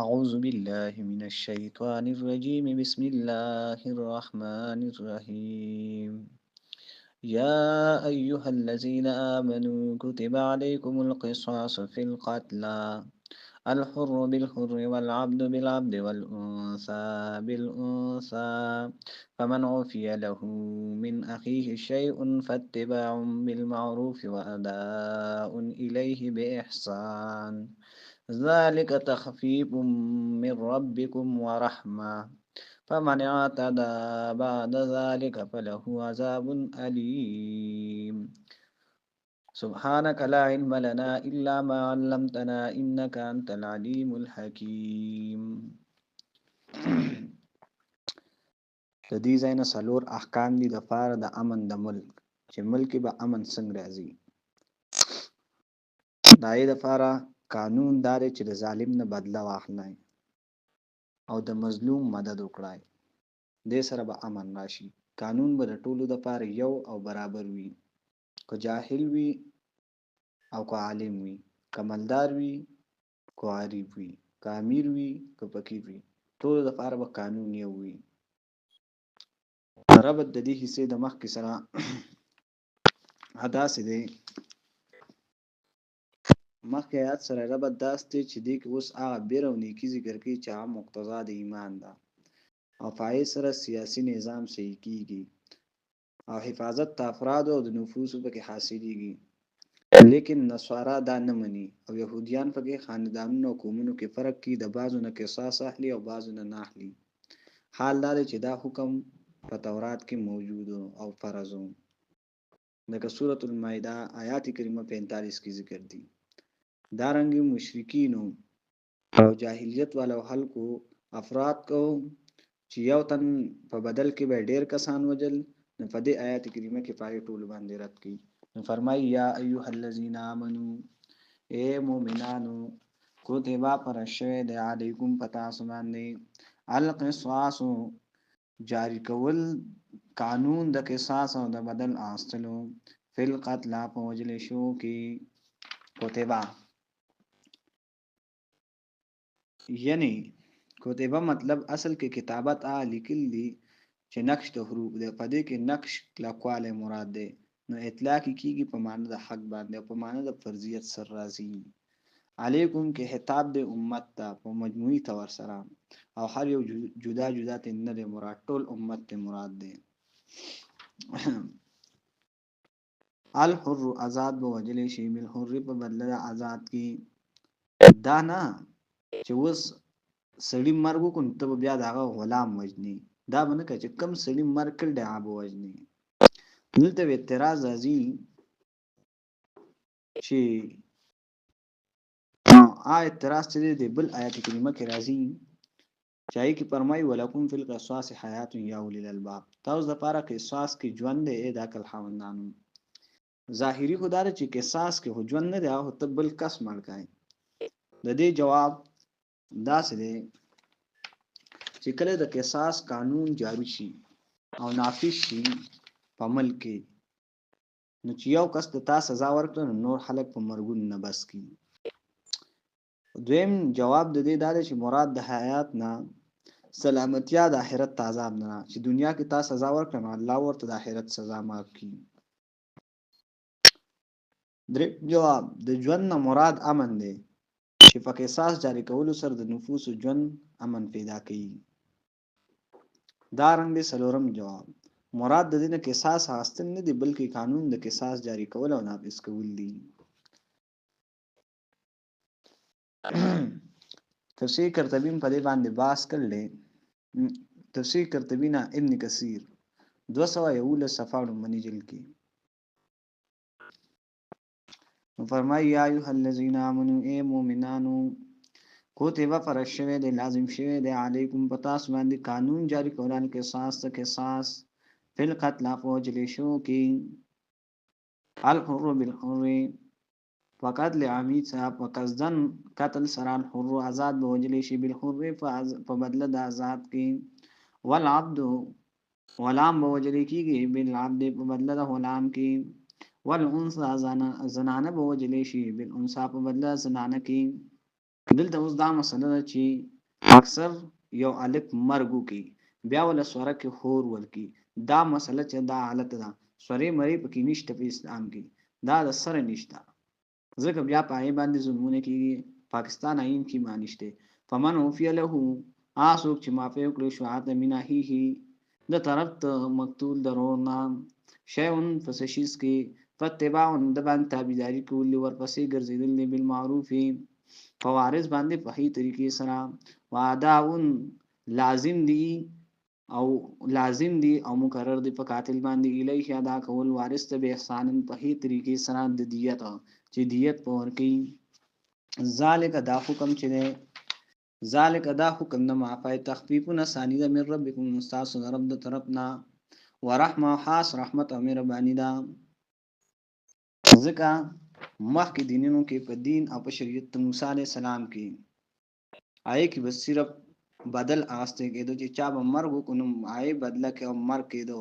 أعوذ بالله من الشيطان الرجيم بسم الله الرحمن الرحيم يا أيها الذين آمنوا كتب عليكم القصاص في القتلى الحر بالحر والعبد بالعبد والأنثى بالأنثى فمن عفي له من أخيه شيء فاتباع بالمعروف وأداء إليه بإحسان ذلك تخفيف من ربكم ورحمة فمن اعتدى بعد ذلك فله عذاب أليم سبحانك لا علم لنا إلا ما علمتنا إنك أنت العليم الحكيم د دې ځای نه څلور احکام دي د پاره د امن د ملک چې ملک به امن څنګه راځي د دې لپاره قانون دار چې د ظالم نه بدله واخلای او د مظلوم مدد وکړای دې سره به امن راشي قانون به د ټولو لپاره یو او برابر وي که جاهل وي او که عالم وي که مالدار وي که غریب وي که امیر وي که فقیر وي ټولو لپاره به قانون یو وي ربط د دې حصے د مخکې سره هداسې دی مخکې آیات سره ربط داسې دی چې دې کې اوس هغه بیر او نیکي ذکر کوي چې هغه مقتضا د ایمان ده او پای سره سیاسی نظام صحیح کیږي او حفاظت د افراد او د نفوسو پکې حاصلېږي لیکن نصارا دا نه مني او يهوديان پکې خاندانونو او قومونو کې فرق کوي د بعضو نه قصاص اخلي او بعضو نه اخلي حال دا چې دا حکم په تورات کې موجود او فرض و لکه سورۃ المائده آیات کریمه 45 کې ذکر دي دارنګ مشرکین او جاهلیت والو خلکو افراد کو چې یو تن په بدل کې به ډیر کسان وجل نو په دې آیات کریمه کې پای ټول باندې رد کړي نو فرمایي یا ایها الذین آمنو اے مومنانو کتب پر شوه د علیکم پتا سمانه القصاص جاری کول قانون د قصاص او د بدل اصلو فل قتل په وجل شو کې کتبه یعنی کتبه مطلب اصل کې کتابت لیکل دي چې نقش د حروف ده په دې کې نقش کلاکواله مراد ده نو اطلاق کیږي په معنی د حق باندې په معنی د فرضیت سر راځي علیکم کې خطاب د امت ته په مجموعي تور سره او هر یو جدا جدا ته نه مراد ټول امت ته مراد ده الحر آزاد به وجل شي مل حر په بدل آزاد کی دا نه چې وس سړی مرګ کو ته بیا دغه غلام وجني دا باندې چې کم سړی مرګ کړ دی ابو وجني دلته اعتراض ازي چې اعتراض چې دی بل آیت کریمه کې راځي چای کی فرمای ولکم فی القصاص حیات یا اولی الالباب تاسو د پاره قصاص کې ژوند دی د عقل خاوندانو ظاهری خدای چې قصاص کې ژوند نه دی او ته بل کس مړکای د دې جواب دا څه دی چې کله د قصاص قانون جاری شي او نافذ شي په ملک کې نو چې یو کس ته تا سزا ورکړه نور خلک په مرګون نه بس کی دویم جواب د دې دا دی چې مراد د حیات نه سلامتیا د آخرت عذاب نه چې دنیا کې تا سزا ورکړه نو الله ورته د آخرت سزا معاف کړي درې جواب د ژوند نه مراد امن دی چې په قصاص جاری کولو سره د نفوس ژوند امن پیدا کوي دارنګ دې سلورم جواب مراد د دې نه قصاص حاصل نه دی بلکې قانون د قصاص جاری کول او نافذ کول دي تفسیر قرطبی په دې باندې باس کړل تفسیر قرطبی نه ابن کثیر 211 صفحه منی جلد کې فرمای یا ایها الذین آمنوا ای مومنانو کتب فرض شوه د لازم شوه د علیکم پتاس باندې قانون جاری کولان قصاص فل قتل فوجل شو کی الحر بالحر فقط لعمید صاحب وقصدن قتل سران حر آزاد بوجل شي بالحر په بدله د آزاد کی والعبد غلام بوجل کیږي بالعبد په بدله د غلام کی والانثى زنانه بوجل شي بالانثى په بدله زنانه کی دلته اوس دا مسله ده چې اکثر یو الف مرګو کې بیا ول سوره کې خور ورکی دا مسله چې دا حالت ده سورې مری پکې نشته په اسلام کې دا د سره نشته ځکه بیا پای باندې ظلمونه کېږي پاکستان آئین کې مانشته فمن اوفی له آسوک چې مافه وکړو شوات مینا هی د طرف مقتول درونه شیون فسشیس کې فتباع د باندې تابعداري کول ورپسې ګرځیدل نه بالمعروف فوارث باندې په هي طریقې سره وعداون لازم دی او مقرر دی په قاتل باندې الیه ادا کول وارث ته به احسان په هي طریقې سره د دیت چې دیت پور کوي ذالک دا حکم چې ده ذالک دا حکم نه معافی تخفیفنا ثانی ده من ربکم مستاس رب د طرفنا ورحمه خاص رحمت او مهربانی ده ځکه مخکې دینونو کې په دین او په شریعت موسی علیہ السلام کې آئے کې بس صرف بدل آسته کېدو چې چا به مرګ وکړو آئے بدله کې او مرګ کېدو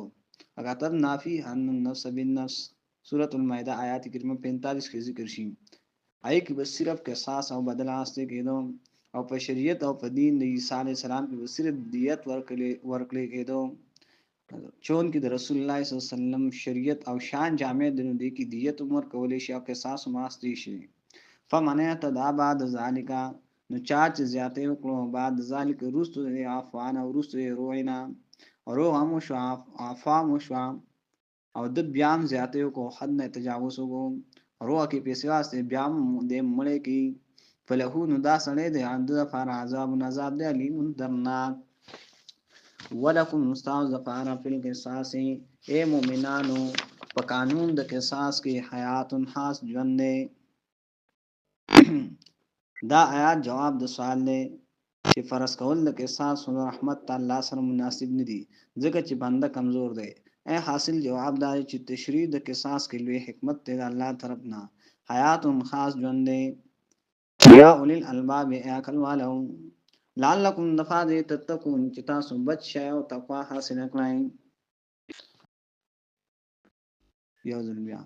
اگر تب نافی ان النفس بالنفس سورۃ المائده آیات کریمه 45 کې ذکر شي آئے کې بس صرف قصاص او بدل آسته کېدو او په شریعت او په دین د عیسی علیہ السلام کې صرف دیت ورکړي کېدو چون کې د رسول الله صلی الله علیه وسلم شریعت او شان جامع دي کې دیت عمر کولې شي او قصاص ماستي شي فمنه تدا بعد ذالک نو چا چې زیاته وکړو بعد ذالک رستو عفوان او رستو روینا روح هم شو عفام شو او د بیام زیاته وکړو حد نه تجاوز وکړو روح کې پیسې واسطه بیام د مړې کې فلهو نو دا سړی د عند فار عذاب عذاب دی علیم درناک ولکم مستعوذ ظفار فی القصاص اے مومنانو په قانون د قصاص کې حیات خاص ژوند دی دا آیات جواب د سوال دی چې فرض کول د قصاص او رحمت الله سره مناسب نه دي ځکه چې بنده کمزور دی اے حاصل جواب دا چې تشریع د قصاص کې لوی حکمت دی الله طرف نه حیات خاص ژوند دی یا اولی الالباب عقل والو لعلکم دفاع تتقون چې تاسو بچ شئ او تقوا حاصل کړئ یو ځل بیا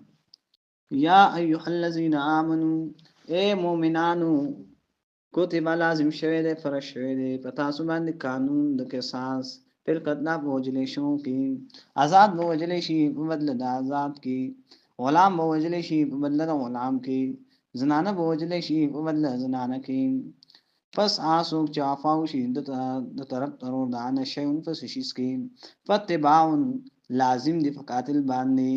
یا ایها الذین آمنو اے مومنانو کتب لازم شوه ده فرض شوه ده پتا سو باندې قانون د قصاص پر قتل بوجلې شو کې آزاد بوجلې شي په بدل د آزاد کې غلام بوجلې شي په بدل د غلام کې زنانه بوجلې شي په بدل زنانه کې پس آسوک چې عفاو شي د طرف ترور دانه شیون پس شیس کې فتباون لازم دی فقاتل باندې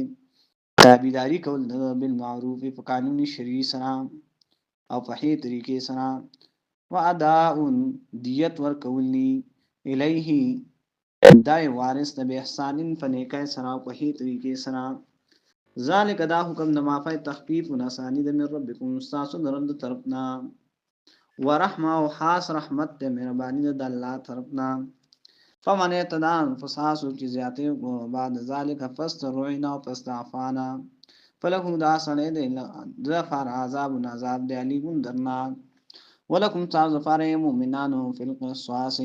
تابعداري کول بالمعروف په قانوني شرعي سره او په هي طریقې سره واداء دیت ور کولی الیه دای وارث ته به احسان فنیکای سره په هي طریقې سره ذالک دا حکم د معافی تخفیف و نسانی د من ربکم استاسو درند طرفنا ورحمه او خاص رحمت ته مهربانی د الله طرفنا فمن اتدان فساسو چې زیاته بعد ذالک فاسترعنا فاستعفانا فله دا سنه د فار عذاب عذاب دی علیم درناک ولکم تعذ فار مومنانو فی القصاص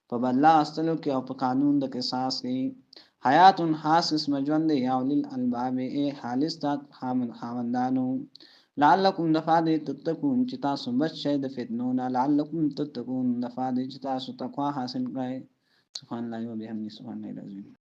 فبلا استلو کې او په قانون د قصاص کې حیات خاص اسم ژوند دی یا اولل الباب ای خالص تا خاوندانو لعلکم دفاع تتقون چې تاسو بچ شئ د فتنو نه لعلکم تتقون دفاع چې تاسو تقوا حاصل کړئ سبحان الله وبحمده سبحان الله العظیم